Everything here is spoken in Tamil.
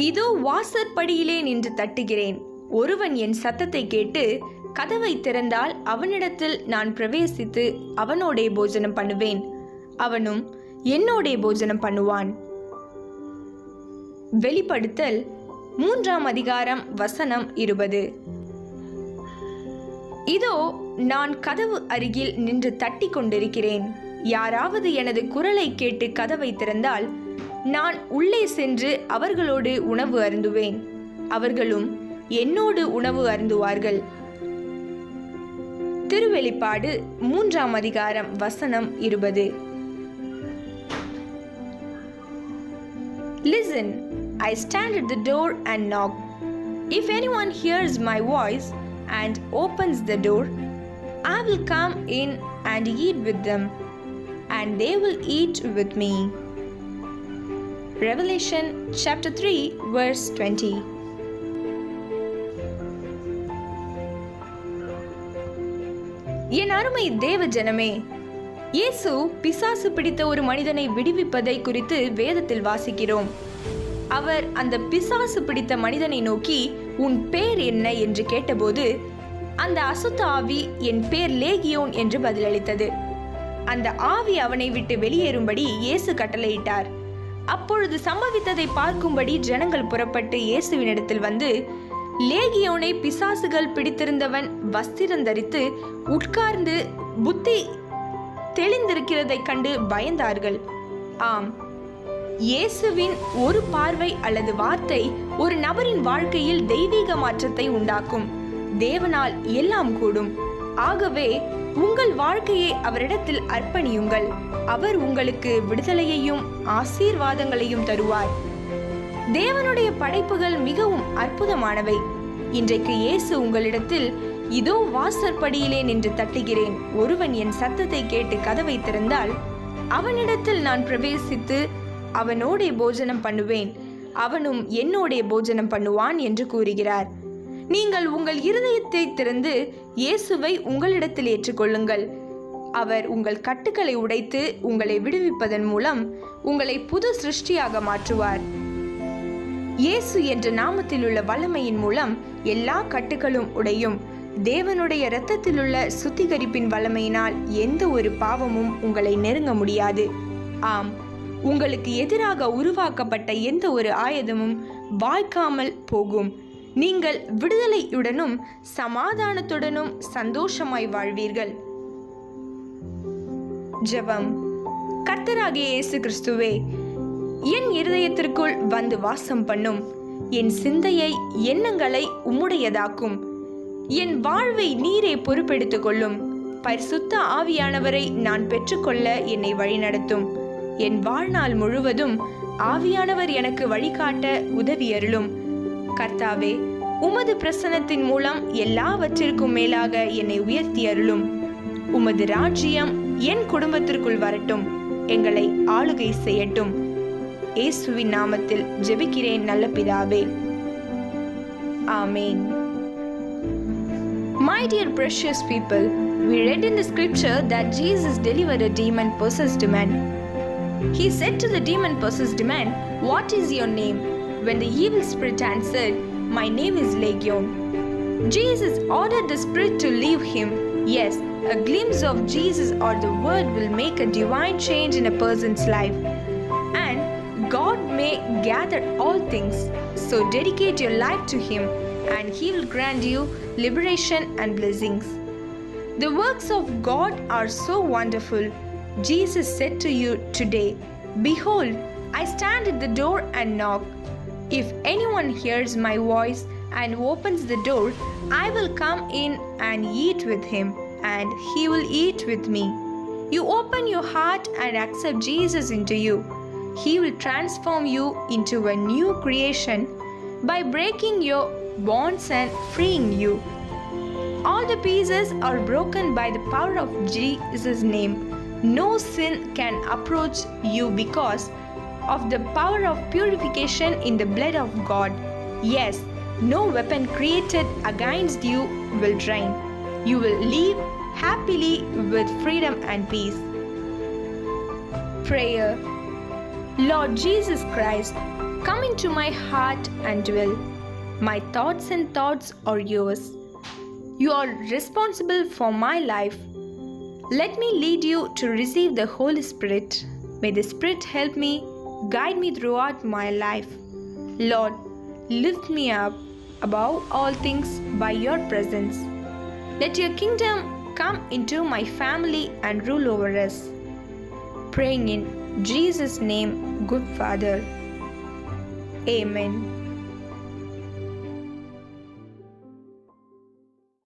இதோ வாசற்படியிலே நின்று தட்டுகிறேன். ஒருவன் என் சத்தத்தை கேட்டு கதவை திறந்தால் அவனிடத்தில் நான் பிரவேசித்து அவனோடே போஜனம் பண்ணுவேன், அவனும் என்னோடே போஜனம் பண்ணுவான். வெளிப்படுத்தல் 3ஆம் அதிகாரம் வசனம் 20. இதோ நான் கதவு அருகில் நின்று தட்டி கொண்டிருக்கிறேன். யாராவது எனது குரலை கேட்டு கதவை திறந்தால் நான் உள்ளே சென்று அவர்களோடு உணவு அருந்துவேன், அவர்களும் என்னோடு உணவு அருந்துவார்கள். திருவெளிப்பாடு 3ஆம் அதிகாரம் வசனம் 20. Listen, I stand at the door and knock. If anyone hears my voice and opens the door, I will come in and eat with them, and they will eat with me. Revelation chapter 3 verse 20. என் அருமை தேவ ஜனமே, இயேசு பிசாசு பிடித்த ஒரு மனிதனை விடுவிப்பதை குறித்து வேதத்தில் வாசிக்கிறோம். அவர் அந்த பிசாசு பிடித்த மனிதனை நோக்கி, உன் பேர் என்ன என்று கேட்டபோது அந்த அசுத்த ஆவி, என் பேர் லேகியோன் என்று பதிலளித்தது. அந்த ஆவி அவனை விட்டு வெளியேறும்படி இயேசு கட்டளையிட்டார். அப்பொழுது சம்பவித்ததை பார்க்கும்படி ஜனங்கள் புறப்பட்டு இயேசுவினிடத்தில் வந்து, லேகியோனை பிசாசுகள் பிடித்திருந்தவன் வஸ்திரம் தரித்து உட்கார்ந்து புத்தி தெளிந்திருக்கிறதை கண்டு பயந்தார்கள். ஆம், இயேசுவின் ஒரு பார்வை அல்லது வார்த்தை ஒரு நபரின் வாழ்க்கையில் தெய்வீக மாற்றத்தை உண்டாக்கும். தேவனால் எல்லாம் கூடும். ஆகவே உங்கள் வாழ்க்கையை அவரிடத்தில் அர்ப்பணியுங்கள். அவர் உங்களுக்கு விடுதலையையும் ஆசீர்வாதங்களையும் தருவார். தேவனுடைய படைப்புகள் மிகவும் அற்புதமானவை. இன்றைக்கு இயேசு உங்களிடத்தில், இதோ வாசற்படியிலே நின்று தட்டுகிறேன், ஒருவன் என் சத்தத்தை கேட்டு கதவை திறந்தால் அவனிடத்தில் நான் பிரவேசித்து அவனோடே போஜனம் பண்ணுவேன், அவனும் என்னோடே போஜனம் பண்ணுவான் என்று கூறுகிறார். நீங்கள் உங்கள் இருதயத்தை திறந்து இயேசுவை உங்களிடத்தில் ஏற்றுக்கொள்ளுங்கள். அவர் உங்கள் கட்டுக்களை உடைத்து உங்களை விடுவிப்பதன் மூலம் உங்களை புது சிருஷ்டியாக மாற்றுவார். இயேசு என்ற நாமத்தில் உள்ள வல்லமையின் மூலம் எல்லா கட்டுகளும் உடையும். தேவனுடைய இரத்தத்திலுள்ள சுத்திகரிப்பின் வல்லமையினால் எந்த ஒரு பாவமும் உங்களை நெருங்க முடியாது. ஆம், உங்களுக்கு எதிராக உருவாக்கப்பட்ட எந்த ஒரு ஆயுதமும் வாய்க்காமல் போகும். நீங்கள் விடுதலையுடனும் சமாதானத்துடனும் சந்தோஷமாய் வாழ்வீர்கள். ஜெபம். கர்த்தராகிய இயேசு கிறிஸ்துவே, என் இருதயத்திற்குள் வந்து வாசம் பண்ணும். என் சிந்தையை, எண்ணங்களை உம்முடையதாக்கும். என் வாழ்வை நீரே பொறுப்பெடுத்துக் கொள்ளும். பரிசுத்த ஆவியானவரை நான் பெற்றுக்கொள்ள என்னை வழிநடத்தும். என் வாழ்நாள் முழுவதும் ஆவியானவர் எனக்கு வழிகாட்ட உதவியருளும். கர்த்தாவே, உமது பிரசன்னத்தின் மூலம் எல்லாவற்றிற்கும் மேலாக என்னை உயர்த்தி அருளும். உமது ராஜ்யம் என் குடும்பத்திற்குள் வரட்டும், எங்களை ஆளுகை செய்யட்டும். இயேசுவின் நாமத்தில் ஜெபிக்கிறேன் நல்ல பிதாவே, ஆமேன். My dear precious people, we read in the scripture that Jesus delivered a demon-possessed man. He said to the demon-possessed man, "What is your name?" When the evil spirit answered, "My name is Legion." Jesus ordered the spirit to leave him. Yes, a glimpse of Jesus or the word will make a divine change in a person's life. And God may gather all things. So dedicate your life to Him and He will grant you liberation and blessings. The works of God are so wonderful. Jesus said to you today, "Behold, I stand at the door and knock. If anyone hears my voice and opens the door, I will come in and eat with him, and he will eat with me." You open your heart and accept Jesus into you. He will transform you into a new creation by breaking your bonds and freeing you. All the pieces are broken by the power of Jesus' name. No sin can approach you because of the power of purification in the blood of God. Yes, no weapon created against you will drain. You will live happily with freedom and peace. Prayer. Lord Jesus Christ, Come into my heart and dwell. My thoughts are yours. You are responsible for my life. Let me lead you to receive the Holy Spirit. May the Spirit help me, guide me throughout my life. Lord, lift me up above all things by your presence. Let your kingdom come into my family and rule over us. Praying in Jesus' name, good Father. Amen.